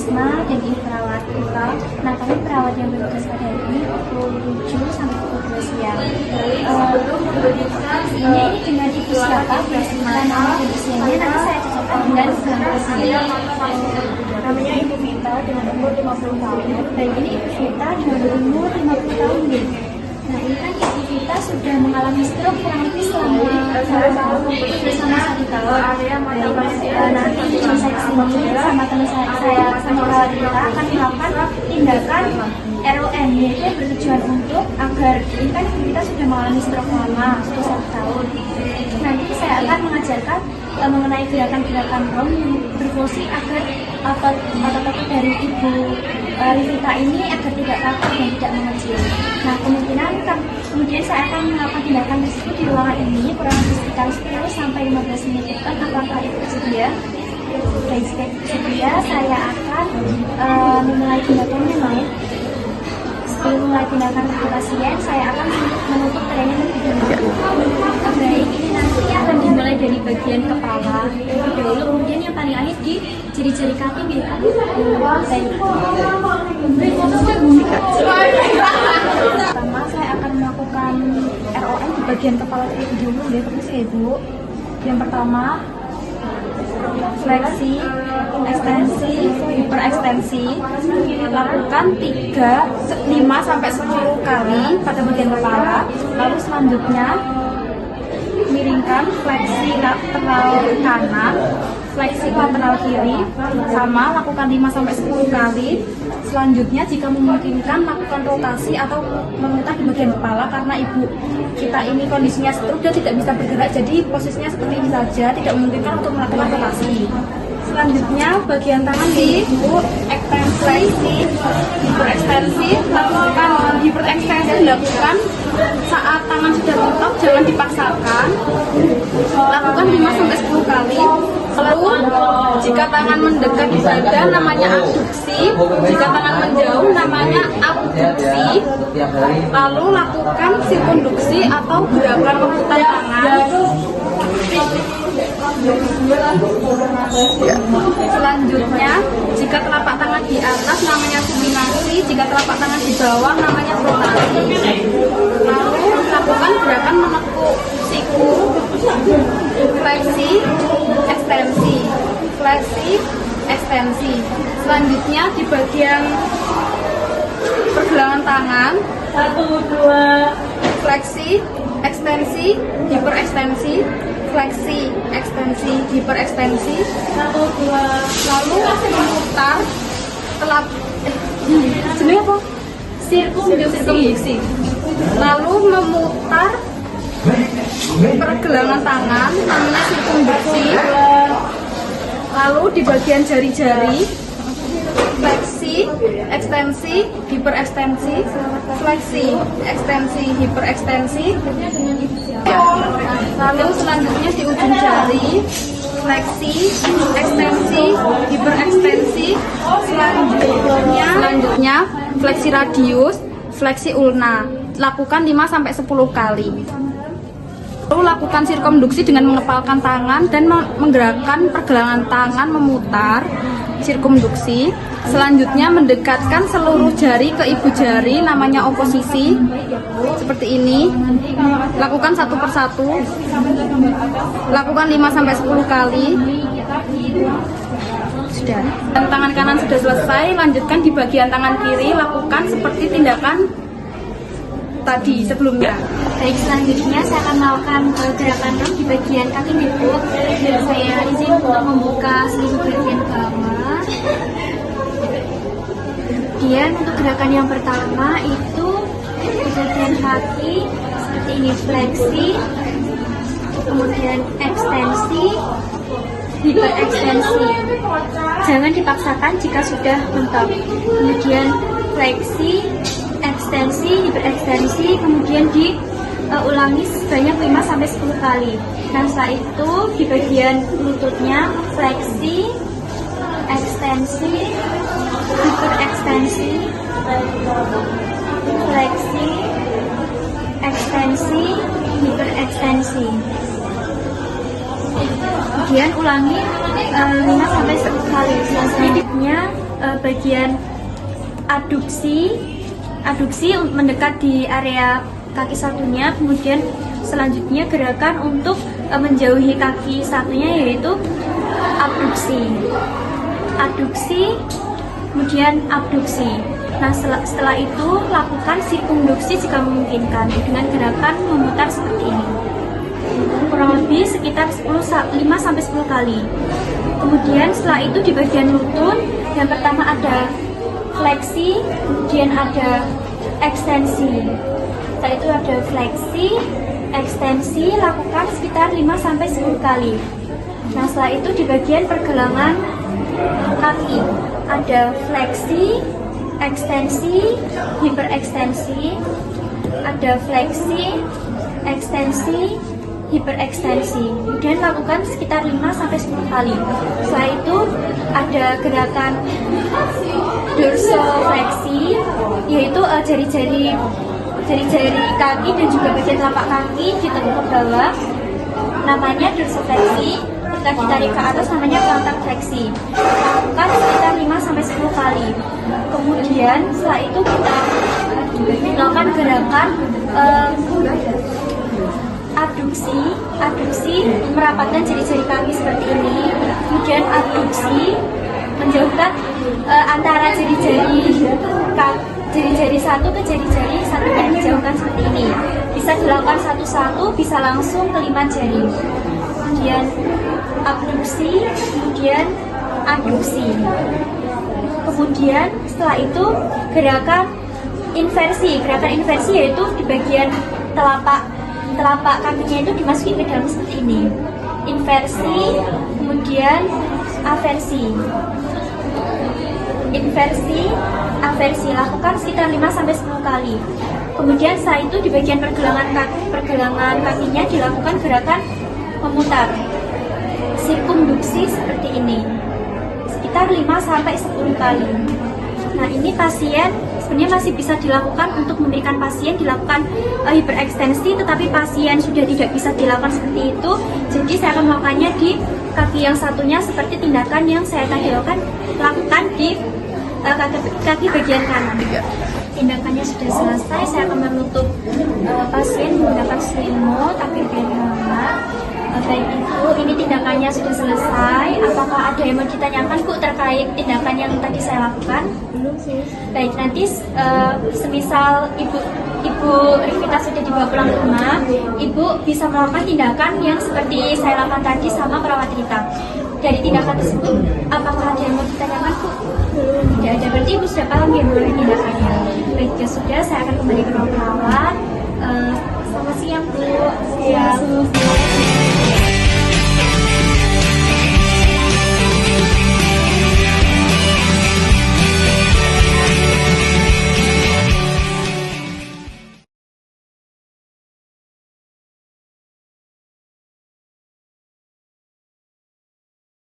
Risma dan ini perawat. Nah, kami perawat yang bertugas pada hari ini pukul 7 sampai pukul 2 siang. Ini dengan ibu siapa? Karena usianya nanti saya cocokkan dengan usia. Namanya Ibu Vita dengan umur 50 tahun. Dan ini Ibu Vita dengan umur 50 tahun. Nah, ini kan Ibu Vita sudah mengalami stroke kurang lebih selama 1 tahun. Nanti saya kesini sama teman saya sama perawat kita akan melakukan tindakan ROM, yaitu bertujuan untuk agar ini kan kita sudah mengalami stroke lama, sudah 1 tahun. Nanti saya akan mengajarkan mengenai gerakan-gerakan ROM yang berfungsi agar otot dari Ibu Rivita ini agar tidak kaku dan tidak mengecil. Nah, kemudian saya akan melakukan tindakan tersebut di ruangan ini kurang lebih sekitar 10 sampai 15 menit ke depan. Apakah itu bersedia? Baik, bersedia. Saya akan memulai tindakannya, baik. Sebelum mulai tindakan ke pasien, saya akan menutup trennya lebih dahulu. Baik, ini nanti akan dimulai dari bagian kepala dahulu, kemudian yang paling akhir di jari-jari kaki milik kaki. Pertama, saya akan melakukan ROM di bagian kepala terlebih dahulu. Ya, permisi ya, Bu. Yang pertama, fleksi, ekstensi, hiperekstensi. Lakukan 5 sampai 10 kali pada bagian kepala. Lalu selanjutnya miringkan fleksi lateral kanan, fleksi lateral kiri, sama lakukan 5 sampai 10 kali. Selanjutnya jika memungkinkan lakukan rotasi atau memutar di bagian kepala, karena ibu kita ini kondisinya stroke, dia tidak bisa bergerak, jadi posisinya seperti ini saja, tidak memungkinkan untuk melakukan rotasi. Selanjutnya bagian tangan di ekstensi, hiperekstensi. Lakukan hiperekstensi dilakukan saat tangan sudah mentok, jangan dipaksakan. Lakukan 5 sampai 10 kali. Lalu jika tangan mendekat di dada namanya abduksi, jika tangan menjauh namanya abduksi. Lalu lakukan sirkunduksi atau gerakan rebutan tangan. Selanjutnya, jika telapak tangan di atas namanya suminasi, jika telapak tangan di bawah namanya rotasi. Lalu lakukan gerakan menekuk siku, fleksi, ekstensi, fleksi, ekstensi. Selanjutnya di bagian pergelangan tangan, 1, 2, fleksi, ekstensi, hiperekstensi, fleksi, ekstensi, hiperekstensi. 1, 2. Lalu memutar jenis apa? Sirkumduksi. Lalu memutar pergelangan tangan namanya sirkumduksi. Lalu di bagian jari-jari fleksi, ekstensi, hiperekstensi, fleksi, ekstensi, hiperekstensi. Lalu selanjutnya di ujung jari fleksi, ekstensi, hiperekstensi. Selanjutnya fleksi radius, fleksi ulna. Lakukan 5 sampai 10 kali. Lalu lakukan sirkumduksi dengan mengepalkan tangan dan menggerakkan pergelangan tangan memutar sirkumduksi. Selanjutnya mendekatkan seluruh jari ke ibu jari namanya oposisi seperti ini. Lakukan satu persatu. Lakukan 5 sampai 10 kali. Sudah. Dan tangan kanan sudah selesai, lanjutkan di bagian tangan kiri, lakukan seperti tindakan tadi sebelumnya. Baik, selanjutnya saya akan melakukan gerakan di bagian kaki ibu. Saya izin untuk membuka seluruh bagian bawah. Kemudian untuk gerakan yang pertama itu di bagian kaki seperti ini, fleksi, kemudian ekstensi, hiperekstensi. Jangan dipaksakan jika sudah mentok. Kemudian fleksi, ekstensi, hiperekstensi, kemudian diulangi sebanyak 5 sampai 10 kali. Dan setelah itu di bagian lututnya fleksi, ekstensi, hiperekstensi, fleksi, ekstensi, hiperekstensi. Kemudian ulangi 5 sampai 10 kali. Selanjutnya bagian adduksi mendekat di area kaki satunya. Kemudian selanjutnya gerakan untuk menjauhi kaki satunya, yaitu adduksi, kemudian abduksi. Nah, setelah itu lakukan sirkumduksi jika memungkinkan dengan gerakan memutar seperti ini, kurang lebih sekitar 5-10 kali. Kemudian setelah itu di bagian lutut, yang pertama ada fleksi, kemudian ada ekstensi. Setelah itu ada fleksi, ekstensi, lakukan sekitar 5-10 kali. Nah, setelah itu di bagian pergelangan kaki ada fleksi, ekstensi, hiperekstensi, ada fleksi, ekstensi, hiperekstensi. Kemudian lakukan sekitar 5-10 kali. Setelah itu ada gerakan dorsofleksi, yaitu jari-jari kaki dan juga bagian telapak kaki ditekuk ke bawah, namanya dorsofleksi. Ketika ditarik ke atas namanya plantar fleksi. Lakukan sekitar 5-10 kali. Kemudian setelah itu kita melakukan gerakan adduksi, merapatkan jari-jari kaki seperti ini. Kemudian abduksi, menjauhkan antara jari-jari satu ke jari-jari satunya, dijauhkan seperti ini. Bisa dilakukan satu-satu, bisa langsung ke 5 jari. Kemudian abduksi, kemudian adduksi. Kemudian setelah itu gerakan inversi. Gerakan inversi yaitu di bagian telapak kakinya itu dimasuki ke dalam seperti ini. Inversi, kemudian aversi. Inversi, aversi, lakukan sekitar 5-10 kali. Kemudian setelah itu di bagian pergelangan kakinya dilakukan gerakan memutar, sirkumduksi seperti ini, sekitar 5-10 kali. Nah, ini pasien sebenarnya masih bisa dilakukan untuk memberikan pasien dilakukan hiperekstensi, tetapi pasien sudah tidak bisa dilakukan seperti itu. Jadi saya akan melakukannya di kaki yang satunya seperti tindakan yang saya tadi lakukan di kaki bagian kanan. Tindakannya sudah selesai, saya akan menutup pasien menggunakan selimut agar biar hangat. Baik Ibu, ini tindakannya sudah selesai. Apakah ada yang mau ditanyakan Bu terkait tindakan yang tadi saya lakukan? Belum sih. Baik, nanti semisal Ibu Rivita sudah dibawa pulang ke rumah, Ibu bisa melakukan tindakan yang seperti saya lakukan tadi sama perawat Rita. Dari tindakan tersebut, apakah ada yang mau ditanyakan Bu? Tidak ada, berarti Ibu sudah paham ya mengenai tindakannya. Baik, ya sudah, saya akan kembali ke ruang perawat. Selamat siang Bu. Siang.